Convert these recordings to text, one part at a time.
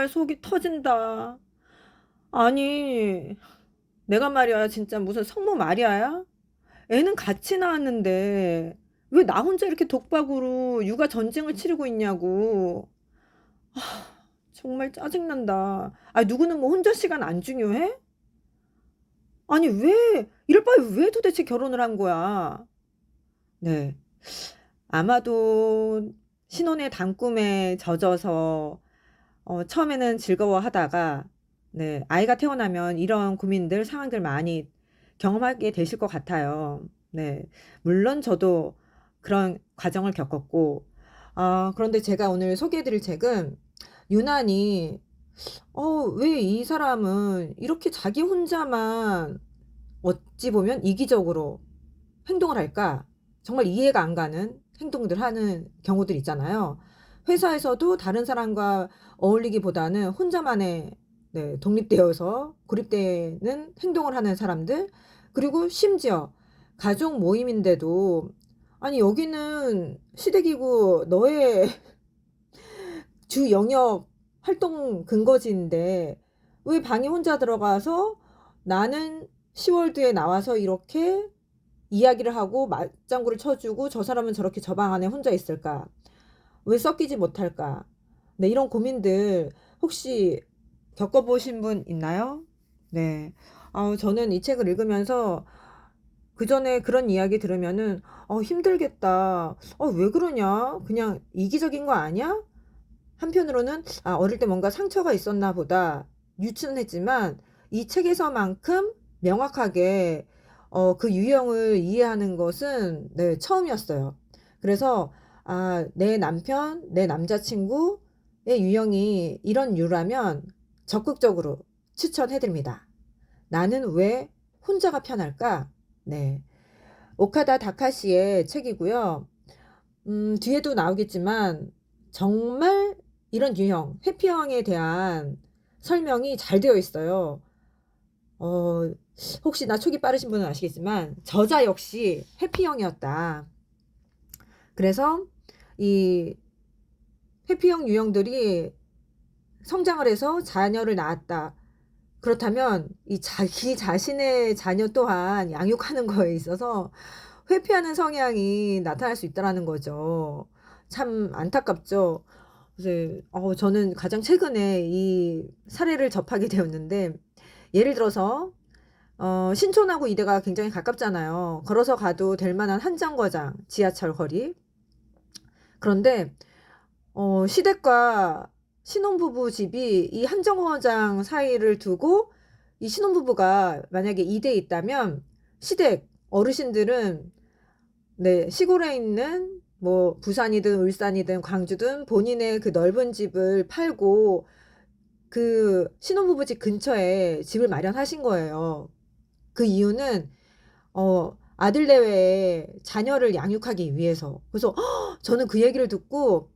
정말 속이 터진다. 아니, 내가 말이야, 진짜 무슨 성모 마리아야? 애는 같이 낳았는데, 왜 나 혼자 이렇게 독박으로 육아 전쟁을 치르고 있냐고. 정말 짜증난다. 아, 누구는 뭐 혼자 시간 안 중요해? 아니, 이럴 바에 왜 도대체 결혼을 한 거야? 네. 아마도 신혼의 단꿈에 젖어서 처음에는 즐거워하다가 네, 아이가 태어나면 이런 고민들, 상황들 많이 경험하게 되실 것 같아요. 네. 물론 저도 그런 과정을 겪었고, 그런데 제가 오늘 소개해드릴 책은 유난히, 왜 이 사람은 이렇게 자기 혼자만 어찌 보면 이기적으로 행동을 할까? 정말 이해가 안 가는 행동들 하는 경우들 있잖아요. 회사에서도 다른 사람과 어울리기보다는 혼자만의 네, 독립되어서 고립되는 행동을 하는 사람들, 그리고 심지어 가족 모임인데도 아니 여기는 시댁이고 너의 주 영역 활동 근거지인데 왜 방에 혼자 들어가서 나는 시월드에 나와서 이렇게 이야기를 하고 맞장구를 쳐주고 저 사람은 저렇게 저 방 안에 혼자 있을까? 왜 섞이지 못할까? 네, 이런 고민들 혹시 겪어보신 분 있나요? 네. 저는 이 책을 읽으면서 그 전에 그런 이야기 들으면은 힘들겠다. 왜 그러냐? 그냥 이기적인 거 아니야? 한편으로는 어릴 때 뭔가 상처가 있었나 보다 유치는 했지만 이 책에서만큼 명확하게 그 유형을 이해하는 것은 네, 처음이었어요. 그래서 내 남편, 내 남자친구의 유형이 이런 유라면 적극적으로 추천해드립니다. 나는 왜 혼자가 편할까? 네. 오카다 다카시의 책이고요. 뒤에도 나오겠지만 정말 이런 유형, 회피형에 대한 설명이 잘 되어 있어요. 어, 혹시나 촉이 빠르신 분은 아시겠지만 저자 역시 회피형이었다. 그래서 이 회피형 유형들이 성장을 해서 자녀를 낳았다. 그렇다면 이 자기 자신의 자녀 또한 양육하는 거에 있어서 회피하는 성향이 나타날 수 있다라는 거죠. 참 안타깝죠. 이제 저는 가장 최근에 이 사례를 접하게 되었는데 예를 들어서 신촌하고 이대가 굉장히 가깝잖아요. 걸어서 가도 될 만한 한 정거장 지하철 거리. 그런데 시댁과 신혼부부 집이 이 한 정거장 사이를 두고 이 신혼부부가 만약에 2대 있다면 시댁 어르신들은 네, 시골에 있는 뭐 부산이든 울산이든 광주든 본인의 그 넓은 집을 팔고 그 신혼부부 집 근처에 집을 마련하신 거예요. 그 이유는 아들 내외에 자녀를 양육하기 위해서. 그래서 저는 그 얘기를 듣고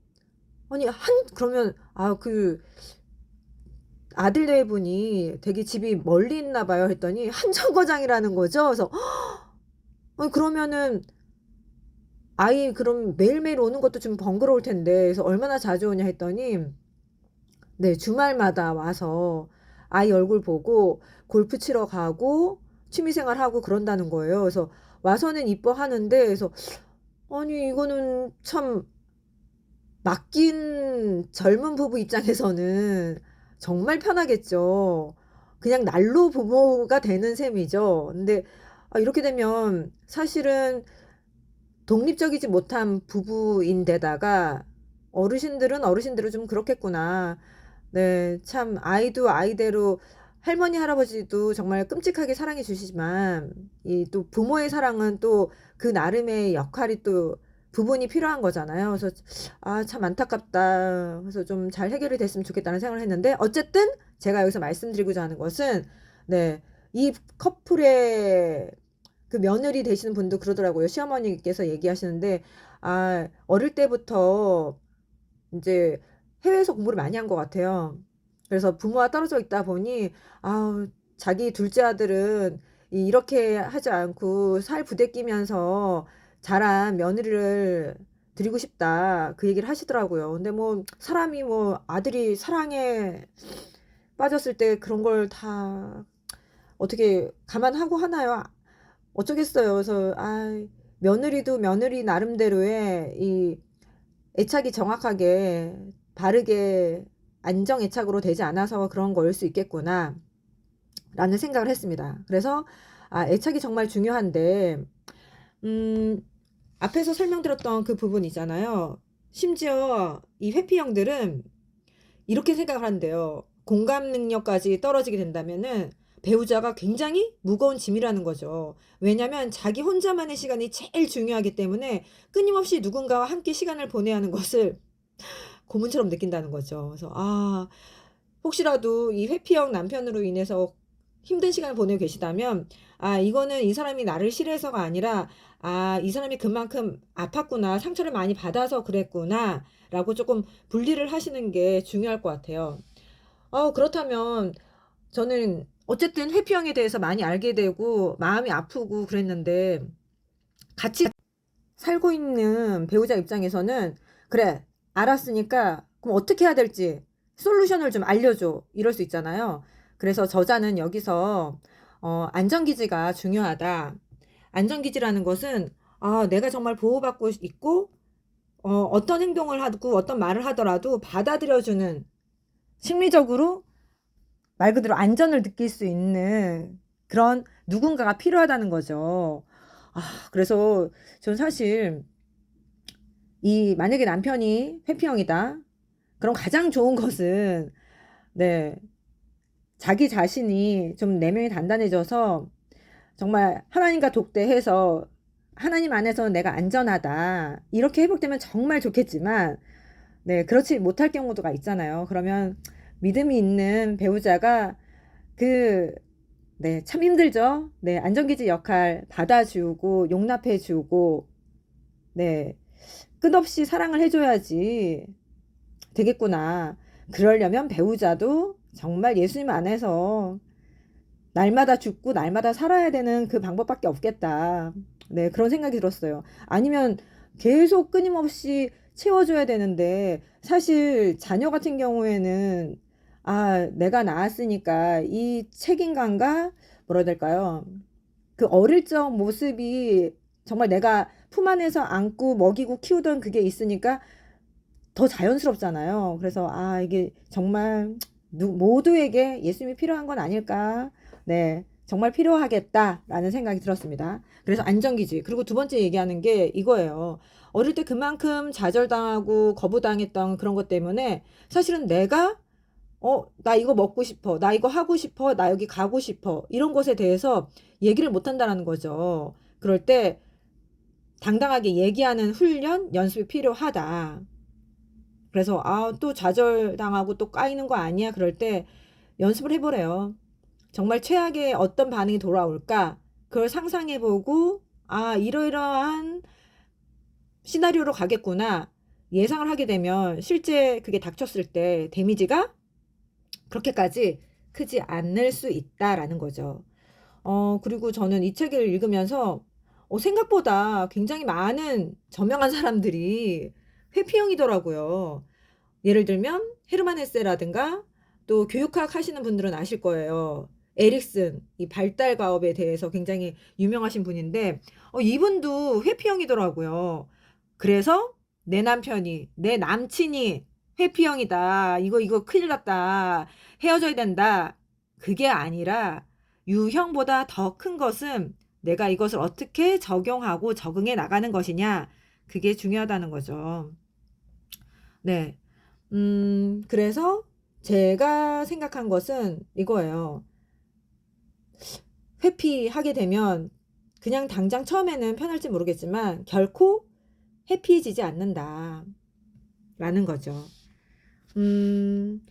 아니 그러면 그 아들 내외분이 되게 집이 멀리 있나 봐요 했더니 한 정거장이라는 거죠. 그래서 아니 그러면은 아이 그럼 매일매일 오는 것도 좀 번거로울 텐데 그래서 얼마나 자주 오냐 했더니 네 주말마다 와서 아이 얼굴 보고 골프 치러 가고 취미생활 하고 그런다는 거예요. 그래서 와서는 이뻐하는데 그래서 아니 이거는 참 맡긴 젊은 부부 입장에서는 정말 편하겠죠. 그냥 날로 부모가 되는 셈이죠. 근데 이렇게 되면 사실은 독립적이지 못한 부부인데다가 어르신들은 어르신대로 좀 그렇겠구나. 네, 참 아이도 아이대로 할머니 할아버지도 정말 끔찍하게 사랑해 주시지만 이 또 부모의 사랑은 또 그 나름의 역할이 또 부분이 필요한 거잖아요. 그래서 참 안타깝다. 그래서 좀 잘 해결이 됐으면 좋겠다는 생각을 했는데 어쨌든 제가 여기서 말씀드리고자 하는 것은 네, 이 커플의 그 며느리 되시는 분도 그러더라고요. 시어머니께서 얘기하시는데, 어릴 때부터 이제 해외에서 공부를 많이 한 것 같아요. 그래서 부모와 떨어져 있다 보니, 자기 둘째 아들은 이렇게 하지 않고 살 부대끼면서 자란 며느리를 드리고 싶다. 그 얘기를 하시더라고요. 근데 뭐 사람이 뭐 아들이 사랑에 빠졌을 때 그런 걸 다 어떻게 감안하고 하나요? 어쩌겠어요. 그래서 며느리도 며느리 나름대로의 이 애착이 정확하게 바르게 안정 애착으로 되지 않아서 그런 거일 수 있겠구나 라는 생각을 했습니다. 그래서 애착이 정말 중요한데 음, 앞에서 설명드렸던 그 부분 있잖아요. 심지어 이 회피형들은 이렇게 생각을 한대요. 공감 능력까지 떨어지게 된다면은 배우자가 굉장히 무거운 짐이라는 거죠. 왜냐면 자기 혼자만의 시간이 제일 중요하기 때문에 끊임없이 누군가와 함께 시간을 보내야 하는 것을 고문처럼 느낀다는 거죠. 그래서 혹시라도 이 회피형 남편으로 인해서 힘든 시간을 보내고 계시다면 이거는 이 사람이 나를 싫어해서가 아니라 이 사람이 그만큼 아팠구나, 상처를 많이 받아서 그랬구나 라고 조금 분리를 하시는 게 중요할 것 같아요. 그렇다면 저는 어쨌든 회피형에 대해서 많이 알게 되고 마음이 아프고 그랬는데 같이 살고 있는 배우자 입장에서는 그래, 알았으니까 그럼 어떻게 해야 될지 솔루션을 좀 알려줘 이럴 수 있잖아요. 그래서 저자는 여기서 안전기지가 중요하다. 안전기지라는 것은 내가 정말 보호받고 있고 어떤 행동을 하고 어떤 말을 하더라도 받아들여주는 심리적으로 말 그대로 안전을 느낄 수 있는 그런 누군가가 필요하다는 거죠. 그래서 전 사실 만약에 남편이 회피형이다. 그럼 가장 좋은 것은, 네, 자기 자신이 좀 내면이 단단해져서 정말 하나님과 독대해서 하나님 안에서 내가 안전하다. 이렇게 회복되면 정말 좋겠지만, 네, 그렇지 못할 경우가 있잖아요. 그러면 믿음이 있는 배우자가 그, 네, 참 힘들죠. 네, 안전기지 역할 받아주고, 용납해주고, 네, 끝없이 사랑을 해줘야지 되겠구나. 그러려면 배우자도 정말 예수님 안에서 날마다 죽고 날마다 살아야 되는 그 방법밖에 없겠다. 네, 그런 생각이 들었어요. 아니면 계속 끊임없이 채워줘야 되는데, 사실 자녀 같은 경우에는, 내가 낳았으니까 이 책임감과 뭐라 해야 될까요? 그 어릴 적 모습이 정말 내가 품 안에서 안고 먹이고 키우던 그게 있으니까 더 자연스럽잖아요. 그래서 이게 정말 모두에게 예수님이 필요한 건 아닐까. 네, 정말 필요하겠다라는 생각이 들었습니다. 그래서 안전기지. 그리고 두 번째 얘기하는 게 이거예요. 어릴 때 그만큼 좌절당하고 거부당했던 그런 것 때문에 사실은 내가 나 이거 먹고 싶어. 나 이거 하고 싶어. 나 여기 가고 싶어. 이런 것에 대해서 얘기를 못 한다는 거죠. 그럴 때 당당하게 얘기하는 훈련, 연습이 필요하다. 그래서 또 좌절당하고 또 까이는 거 아니야? 그럴 때 연습을 해보래요. 정말 최악의 어떤 반응이 돌아올까? 그걸 상상해보고 이러이러한 시나리오로 가겠구나. 예상을 하게 되면 실제 그게 닥쳤을 때 데미지가 그렇게까지 크지 않을 수 있다라는 거죠. 그리고 저는 이 책을 읽으면서 생각보다 굉장히 많은 저명한 사람들이 회피형이더라고요. 예를 들면 헤르만 헤세라든가 또 교육학 하시는 분들은 아실 거예요. 에릭슨, 이 발달 과업에 대해서 굉장히 유명하신 분인데 이분도 회피형이더라고요. 그래서 내 남친이 회피형이다. 이거 큰일 났다. 헤어져야 된다. 그게 아니라 유형보다 더 큰 것은 내가 이것을 어떻게 적용하고 적응해 나가는 것이냐. 그게 중요하다는 거죠. 네. 그래서 제가 생각한 것은 이거예요. 회피하게 되면 그냥 당장 처음에는 편할지 모르겠지만 결코 해피해지지 않는다. 라는 거죠. 음,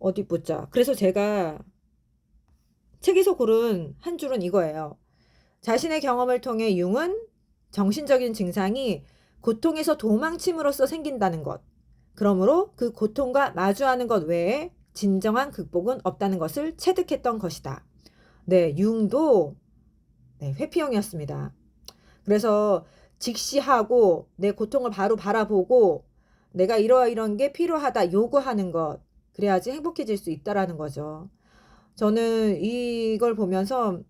어디 보자. 그래서 제가 책에서 고른 한 줄은 이거예요. 자신의 경험을 통해 융은 정신적인 증상이 고통에서 도망침으로써 생긴다는 것. 그러므로 그 고통과 마주하는 것 외에 진정한 극복은 없다는 것을 체득했던 것이다. 네, 융도 네, 회피형이었습니다. 그래서 직시하고 내 고통을 바로 바라보고 내가 이런 게 필요하다 요구하는 것. 그래야지 행복해질 수 있다라는 거죠. 저는 이걸 보면서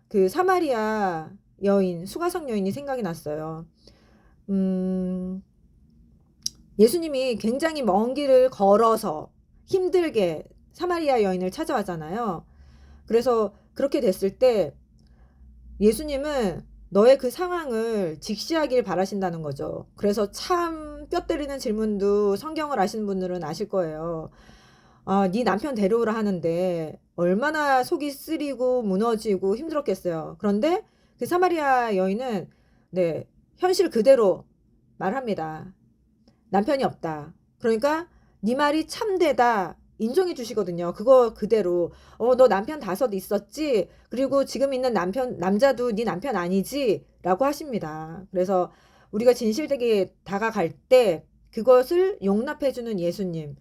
그 사마리아 여인, 수가성 여인이 생각이 났어요. 예수님이 굉장히 먼 길을 걸어서 힘들게 사마리아 여인을 찾아왔잖아요. 그래서 그렇게 됐을 때 예수님은 너의 그 상황을 직시하길 바라신다는 거죠. 그래서 참 뼈 때리는 질문도 성경을 아시는 분들은 아실 거예요. 네 남편 데려오라 하는데 얼마나 속이 쓰리고 무너지고 힘들었겠어요. 그런데 그 사마리아 여인은 네, 현실 그대로 말합니다. 남편이 없다. 그러니까 네 말이 참되다. 인정해 주시거든요. 그거 그대로. 너 남편 5 있었지? 그리고 지금 있는 남자도 네 남편 아니지? 라고 하십니다. 그래서 우리가 진실되게 다가갈 때 그것을 용납해 주는 예수님.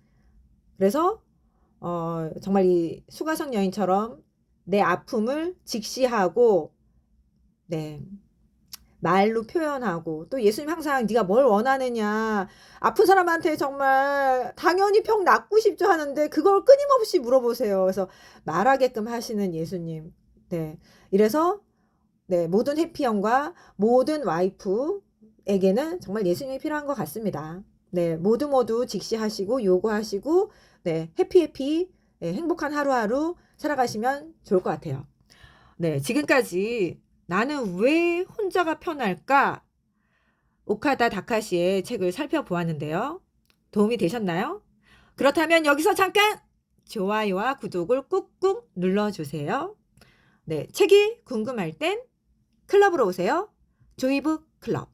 그래서 정말 이 수가성 여인처럼 내 아픔을 직시하고 네. 말로 표현하고 또 예수님 항상 네가 뭘 원하느냐 아픈 사람한테 정말 당연히 병 낫고 싶죠 하는데 그걸 끊임없이 물어보세요. 그래서 말하게끔 하시는 예수님. 네. 이래서 네, 모든 해피형과 모든 와이프에게는 정말 예수님이 필요한 것 같습니다. 네, 모두 직시하시고 요구하시고 네, 해피 네, 행복한 하루하루 살아가시면 좋을 것 같아요. 네, 지금까지 나는 왜 혼자가 편할까? 오카다 다카시의 책을 살펴보았는데요. 도움이 되셨나요? 그렇다면 여기서 잠깐 좋아요와 구독을 꾹꾹 눌러주세요. 네, 책이 궁금할 땐 클럽으로 오세요. 조이북 클럽.